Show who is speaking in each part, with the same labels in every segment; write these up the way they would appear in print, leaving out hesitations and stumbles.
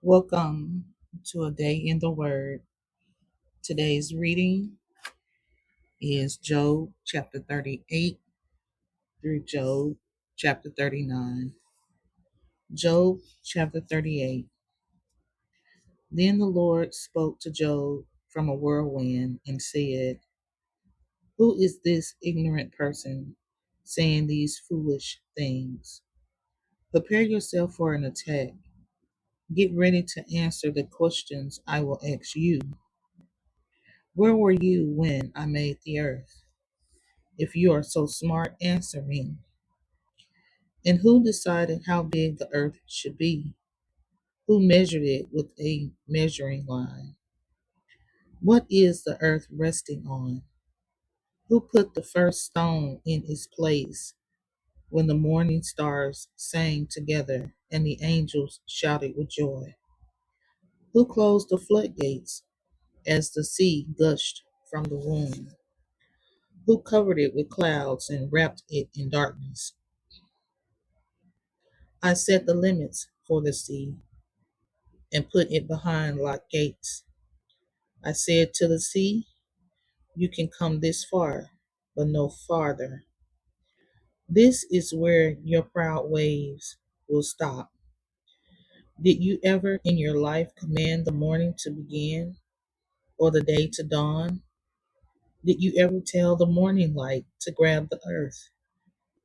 Speaker 1: Welcome to a day in the Word. Today's reading is Job chapter 38 through Job chapter 39. Job chapter 38. Then the Lord spoke to Job from a whirlwind and said, "Who is this ignorant person saying these foolish things? Prepare yourself for an attack. Get ready to answer the questions I will ask you. Where were you when I made the earth? If you are so smart, answer me. And who decided how big the earth should be? Who measured it with a measuring line? What is the earth resting on? Who put the first stone in its place when the morning stars sang together and the angels shouted with joy? Who closed the floodgates as the sea gushed from the womb? Who covered it with clouds and wrapped it in darkness? I set the limits for the sea and put it behind locked gates. I said to the sea, you can come this far, but no farther. This is where your proud waves will stop. Did you ever in your life command the morning to begin or the day to dawn? Did you ever tell the morning light to grab the earth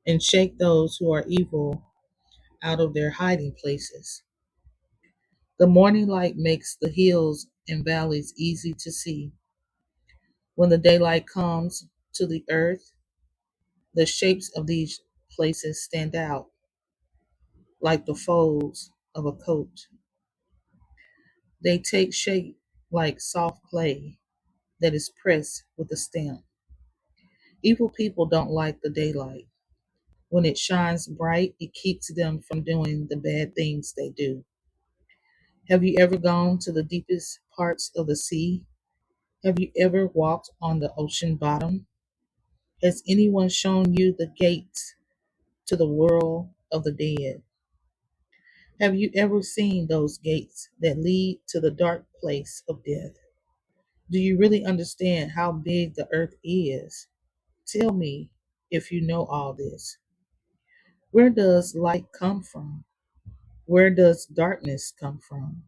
Speaker 1: and shake those who are evil out of their hiding places? The morning light makes the hills and valleys easy to see. When the daylight comes to the earth, the shapes of these places stand out like the folds of a coat. They take shape like soft clay that is pressed with a stamp. Evil people don't like the daylight. When it shines bright, it keeps them from doing the bad things they do. Have you ever gone to the deepest parts of the sea? Have you ever walked on the ocean bottom? Has anyone shown you the gates to the world of the dead? Have you ever seen those gates that lead to the dark place of death? Do you really understand how big the earth is? Tell me if you know all this. Where does light come from? Where does darkness come from?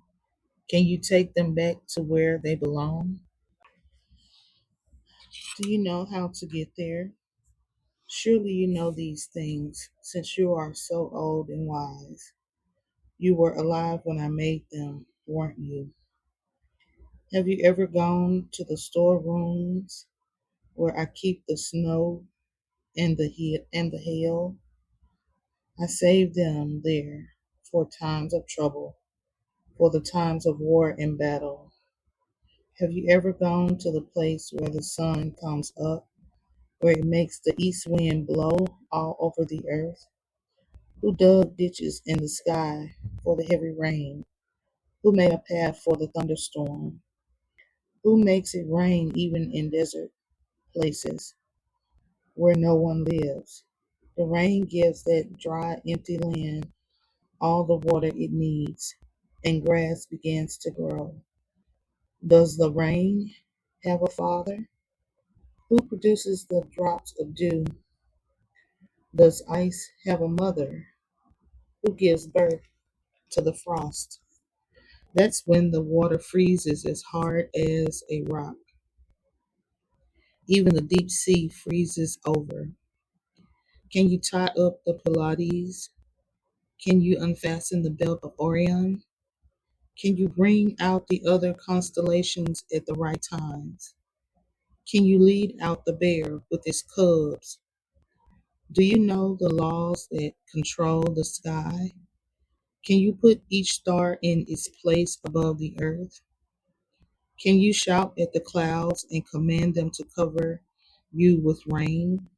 Speaker 1: Can you take them back to where they belong? Do you know how to get there? Surely you know these things, since you are so old and wise. You were alive when I made them, weren't you? Have you ever gone to the storerooms where I keep the snow and the hail? I save them there for times of trouble, for the times of war and battle. Have you ever gone to the place where the sun comes up, where it makes the east wind blow all over the earth? Who dug ditches in the sky for the heavy rain? Who made a path for the thunderstorm? Who makes it rain even in desert places where no one lives? The rain gives that dry, empty land all the water it needs, and grass begins to grow. Does the rain have a father? Who produces the drops of dew? Does ice have a mother? Who gives birth to the frost? That's when the water freezes as hard as a rock. Even the deep sea freezes over. Can you tie up the Pleiades? Can you unfasten the belt of Orion? Can you bring out the other constellations at the right times? Can you lead out the bear with its cubs? Do you know the laws that control the sky? Can you put each star in its place above the earth? Can you shout at the clouds and command them to cover you with rain?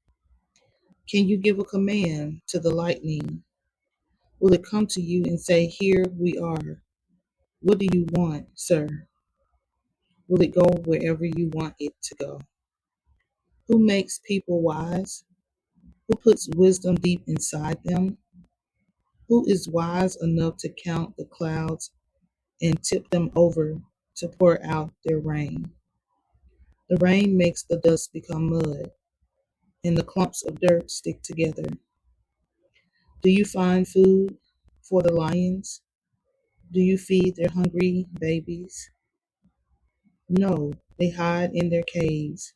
Speaker 1: Can you give a command to the lightning? Will it come to you and say, here we are? What do you want, sir? Will it go wherever you want it to go? Who makes people wise? Who puts wisdom deep inside them? Who is wise enough to count the clouds and tip them over to pour out their rain. The rain makes the dust become mud, and the clumps of dirt stick together. Do you find food for the lions? Do you feed their hungry babies? No, they hide in their caves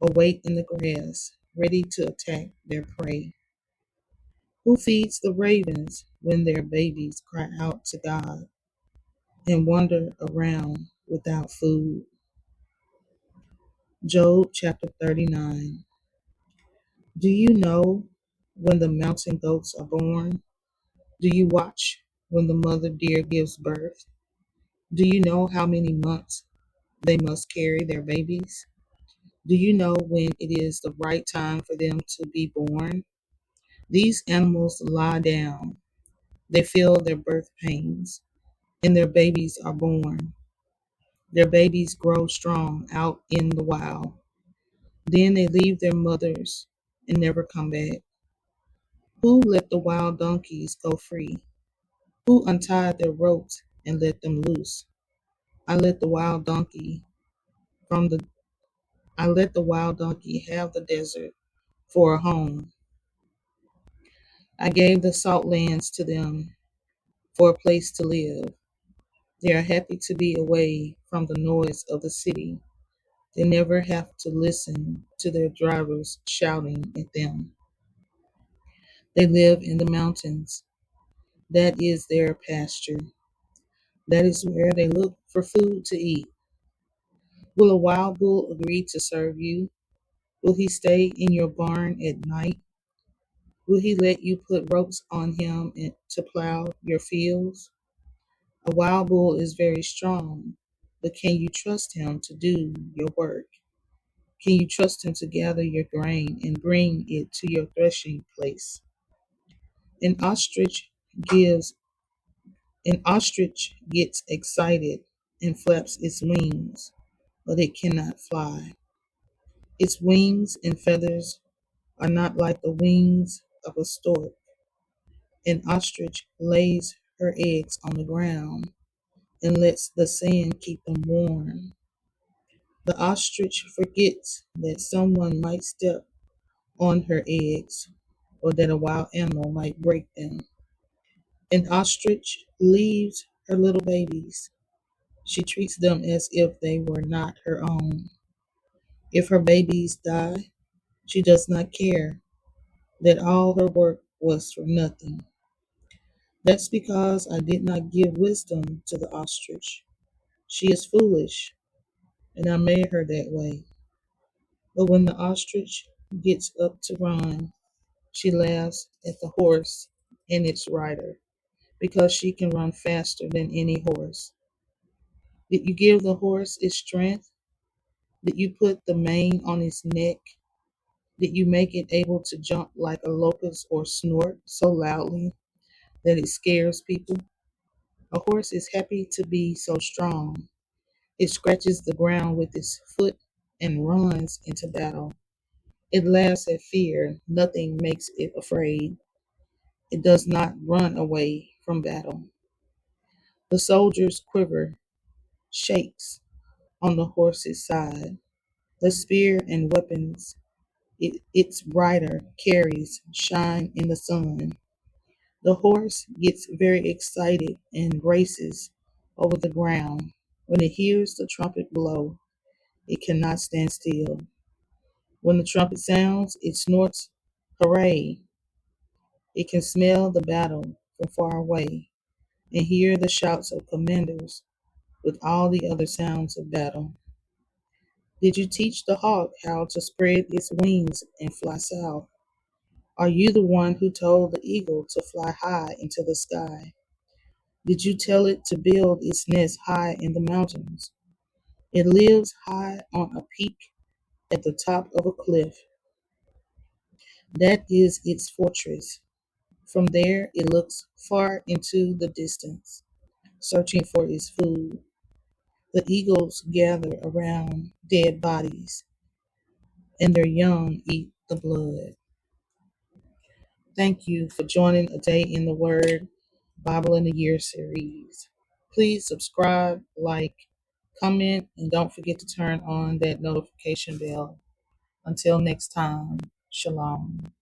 Speaker 1: or wait in the grass, ready to attack their prey. Who feeds the ravens when their babies cry out to God and wander around without food? Job chapter 39. Do you know when the mountain goats are born? Do you watch when the mother deer gives birth? Do you know how many months they must carry their babies? Do you know when it is the right time for them to be born? These animals lie down. They feel their birth pains, and their babies are born. Their babies grow strong out in the wild. Then they leave their mothers and never come back. Who let the wild donkeys go free? Who untied their ropes and let them loose? I let the wild donkey from the I let the wild donkey have the desert for a home. I gave the salt lands to them for a place to live. They are happy to be away from the noise of the city. They never have to listen to their drivers shouting at them. They live in the mountains. That is their pasture. That is where they look for food to eat. Will a wild bull agree to serve you? Will he stay in your barn at night? Will he let you put ropes on him to plow your fields? A wild bull is very strong, but can you trust him to do your work? Can you trust him to gather your grain and bring it to your threshing place? An ostrich gives an ostrich gets excited and flaps its wings, but it cannot fly. Its wings and feathers are not like the wings of a stork. An ostrich lays her eggs on the ground and lets the sand keep them warm. The ostrich forgets that someone might step on her eggs or that a wild animal might break them. An ostrich leaves her little babies. She treats them as if they were not her own. If her babies die, she does not care that all her work was for nothing. That's because I did not give wisdom to the ostrich. She is foolish, and I made her that way. But when the ostrich gets up to run, she laughs at the horse and its rider because she can run faster than any horse. Did you give the horse its strength? Did you put the mane on its neck? Did you make it able to jump like a locust or snort so loudly that it scares people? A horse is happy to be so strong. It scratches the ground with its foot and runs into battle. It laughs at fear. Nothing makes it afraid. It does not run away from battle. The soldier's quiver shakes on the horse's side. The spear and weapons its rider carries shine in the sun. The horse gets very excited and races over the ground. When it hears the trumpet blow, it cannot stand still. When the trumpet sounds, it snorts, hooray! It can smell the battle from far away and hear the shouts of commanders with all the other sounds of battle. Did you teach the hawk how to spread its wings and fly south? Are you the one who told the eagle to fly high into the sky? Did you tell it to build its nest high in the mountains? It lives high on a peak at the top of a cliff. That is its fortress. From there, it looks far into the distance, searching for its food. The eagles gather around dead bodies, and their young eat the blood. Thank you for joining A Day in the Word Bible in a Year series. Please subscribe, like, comment, and don't forget to turn on that notification bell. Until next time, shalom.